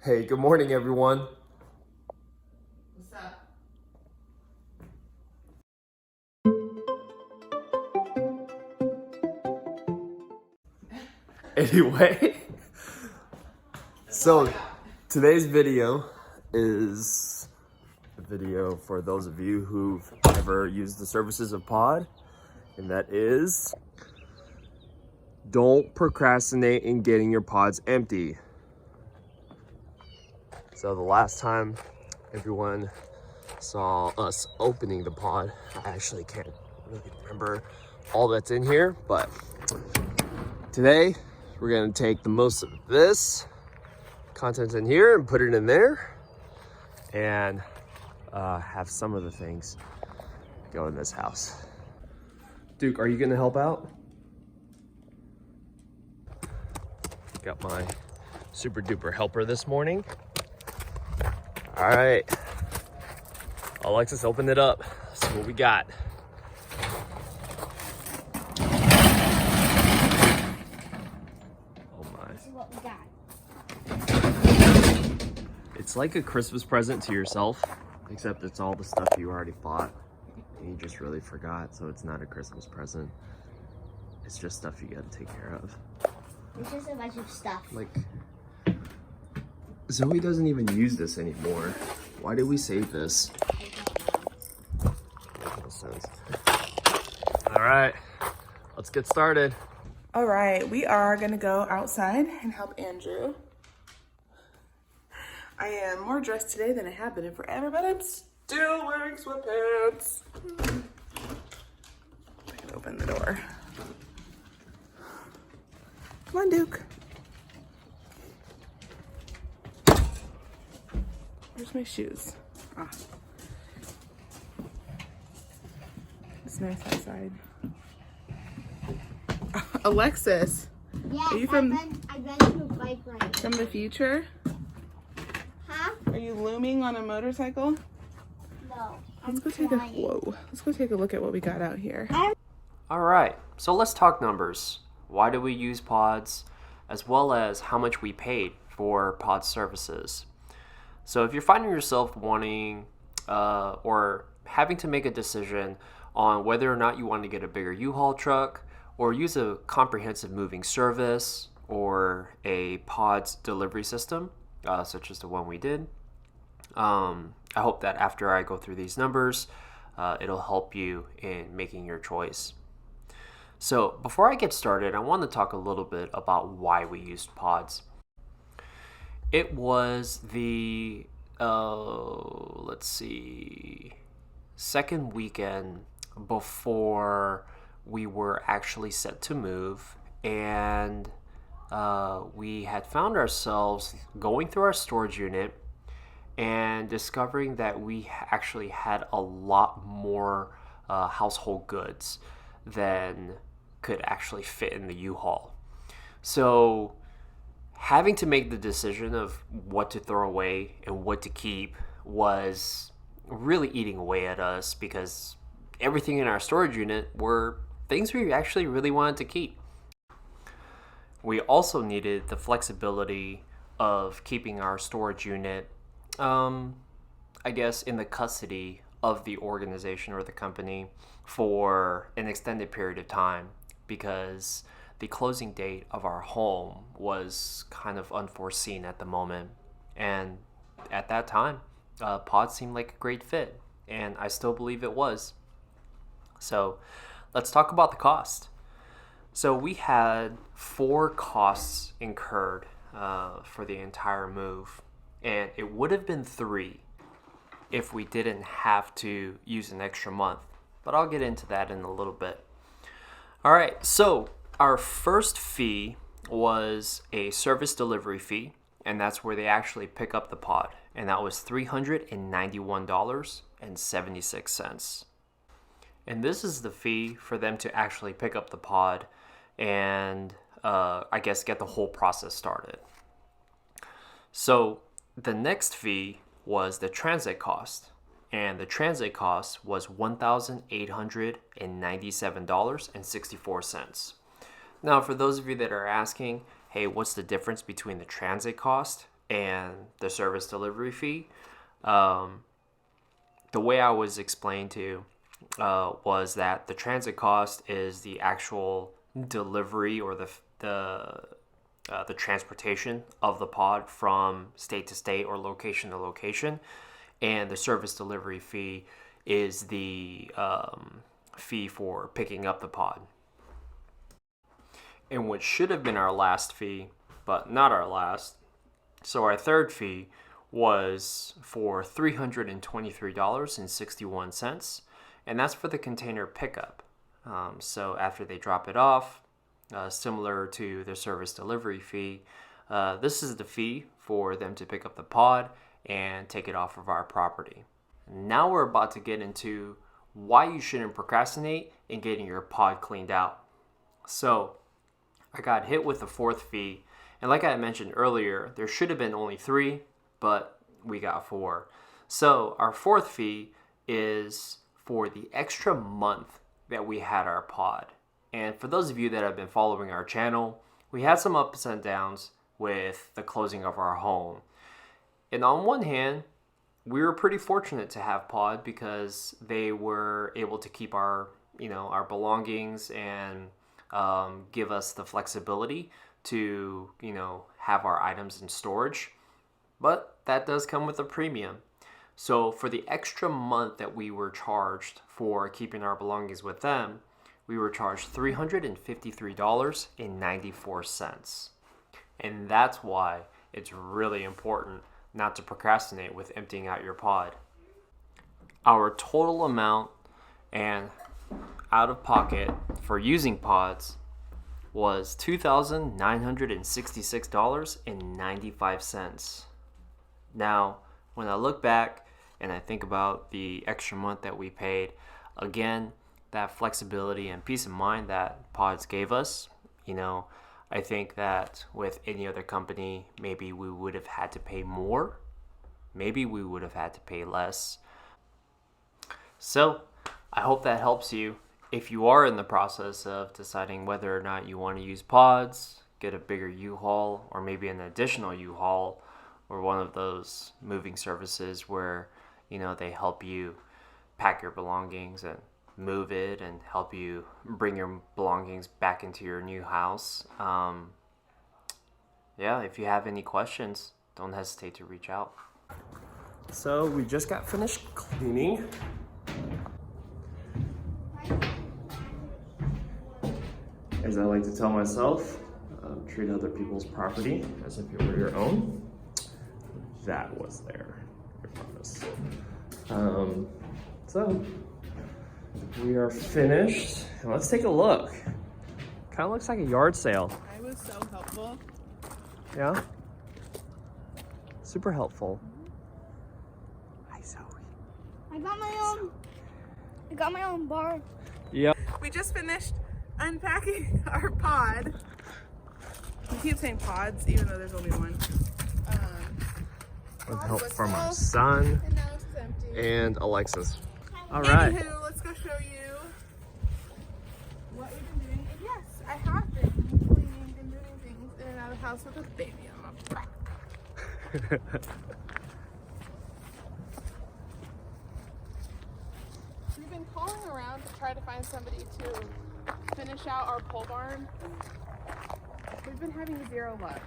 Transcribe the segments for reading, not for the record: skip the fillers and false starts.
Hey, good morning, everyone. What's up? Anyway, so today's video is a video for those of you who've ever used the services of Pod, and that is don't procrastinate in getting your pods empty. So the last time everyone saw us opening the pod, I actually can't really remember all that's in here, but today we're gonna take the most of this content in here and put it in there and have some of the things go in this house. Duke, are you gonna help out? Got my super duper helper this morning. All right, Alexis, open it up. Let's see what we got. Oh my. This is what we got. It's like a Christmas present to yourself, except it's all the stuff you already bought and you just really forgot, so it's not a Christmas present. It's just stuff you gotta take care of. It's just a bunch of stuff. Like, Zoe doesn't even use this anymore. Why did we save this? Makes no sense. All right, let's get started. All right, we are gonna go outside and help Andrew. I am more dressed today than I have been in forever, but I'm still wearing sweatpants. I can open the door. Come on, Duke. Where's my shoes? Ah. It's nice outside. Alexis, Yes, Are you from- I went to a bike ride. from the future, Huh? are you looming on a motorcycle? No. Let's go take a Let's go take a look at what we got out here. All right, so let's talk numbers. Why do we use pods, as well as how much we paid for pod services. So if you're finding yourself wanting or having to make a decision on whether or not you want to get a bigger U-Haul truck or use a comprehensive moving service or a pods delivery system, such as the one we did, I hope that after I go through these numbers, it'll help you in making your choice. So before I get started, I want to talk a little bit about why we used pods. It was the, second weekend before we were actually set to move, and we had found ourselves going through our storage unit and discovering that we actually had a lot more household goods than could actually fit in the U-Haul. So having to make the decision of what to throw away and what to keep was really eating away at us, because everything in our storage unit were things we actually really wanted to keep. We also needed the flexibility of keeping our storage unit, I guess, in the custody of the organization or the company for an extended period of time, because the closing date of our home was kind of unforeseen at the moment. And at that time, pod seemed like a great fit, and I still believe it was. So let's talk about the cost. So we had 4 costs incurred for the entire move, and it would have been 3 if we didn't have to use an extra month, but I'll get into that in a little bit. All right, so our first fee was a service delivery fee, and that's where they actually pick up the pod, and that was $391.76. And this is the fee for them to actually pick up the pod and I guess get the whole process started. So the next fee was the transit cost, and the transit cost was $1,897.64. Now, for those of you that are asking, hey, what's the difference between the transit cost and the service delivery fee. The way I was explained to was that the transit cost is the actual delivery or the transportation of the pod from state to state or location to location, and the service delivery fee is the fee for picking up the pod. And what should have been our last fee, but not our last, so our third fee was for $323.61, and that's for the container pickup. So after they drop it off, similar to the service delivery fee, this is the fee for them to pick up the pod and take it off of our property. Now we're about to get into why you shouldn't procrastinate in getting your pod cleaned out. So I got hit with the fourth fee, and like I mentioned earlier, there should have been only 3, but we got 4. So our fourth fee is for the extra month that we had our pod. And for those of you that have been following our channel, we had some ups and downs with the closing of our home. And on one hand, we were pretty fortunate to have pod because they were able to keep our belongings and give us the flexibility to, have our items in storage. But that does come with a premium. So for the extra month that we were charged for keeping our belongings with them, we were charged $353.94. And that's why it's really important not to procrastinate with emptying out your pod. Our total amount and out of pocket for using pods was $2,966.95. Now, when I look back and I think about the extra month that we paid, again, that flexibility and peace of mind that pods gave us, I think that with any other company, maybe we would have had to pay more. Maybe we would have had to pay less. So I hope that helps you if you are in the process of deciding whether or not you want to use pods, get a bigger U-Haul, or maybe an additional U-Haul, or one of those moving services where, they help you pack your belongings and move it and help you bring your belongings back into your new house. If you have any questions, don't hesitate to reach out. So we just got finished cleaning. As I like to tell myself, treat other people's property as if it were your own. That was there, I promise. So we are finished. And let's take a look. Kind of looks like a yard sale. I was so helpful. Yeah? Super helpful. Hi, Zoe. I got my own bar. Yep. We just finished unpacking our pod. We keep saying pods, even though there's only one. With help from our son And now it's empty. and Alexis. All right. Anywho, let's go show you what we've been doing. And yes, I have been cleaning and moving things in and out of the house with a baby on my back. We've been calling around to try to find somebody to finish out our pole barn. We've been having 0 luck.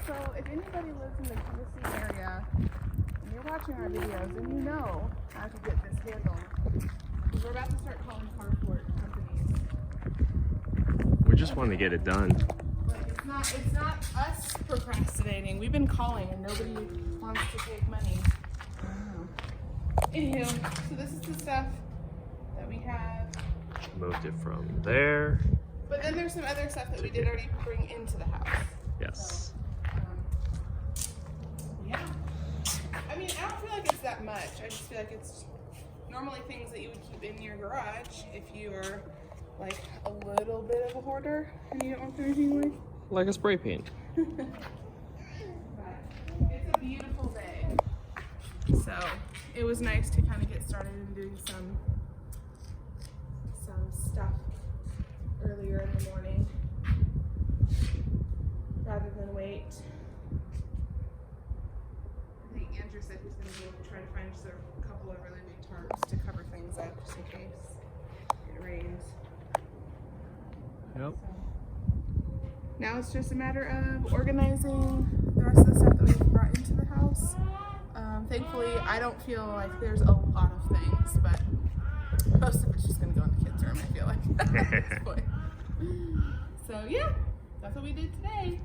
So if anybody lives in the Tennessee area and you're watching our videos and you know how to get this handled, because we're about to start calling carport companies. We just want to get it done. Like it's not us procrastinating. We've been calling and nobody wants to take money. I don't know. Anywho, so this is the stuff that we have. Moved it from there. But then there's some other stuff that we did already bring into the house. Yes. Yeah. I mean, I don't feel like it's that much. I just feel like it's normally things that you would keep in your garage if you are like a little bit of a hoarder and you don't want to throw anything away. Like a spray paint. But it's a beautiful day. So it was nice to kind of get started and doing some stuff earlier in the morning rather than wait Andrew said he's going to go try to find just a couple of really big tarps to cover things up just in case it rains. Yep. Now it's just a matter of organizing the rest of the stuff that we've brought into the house. Thankfully, I don't feel like there's a lot of things, but most of it's just going to go in the kids' room, I feel like, at this point. So, yeah, that's what we did today.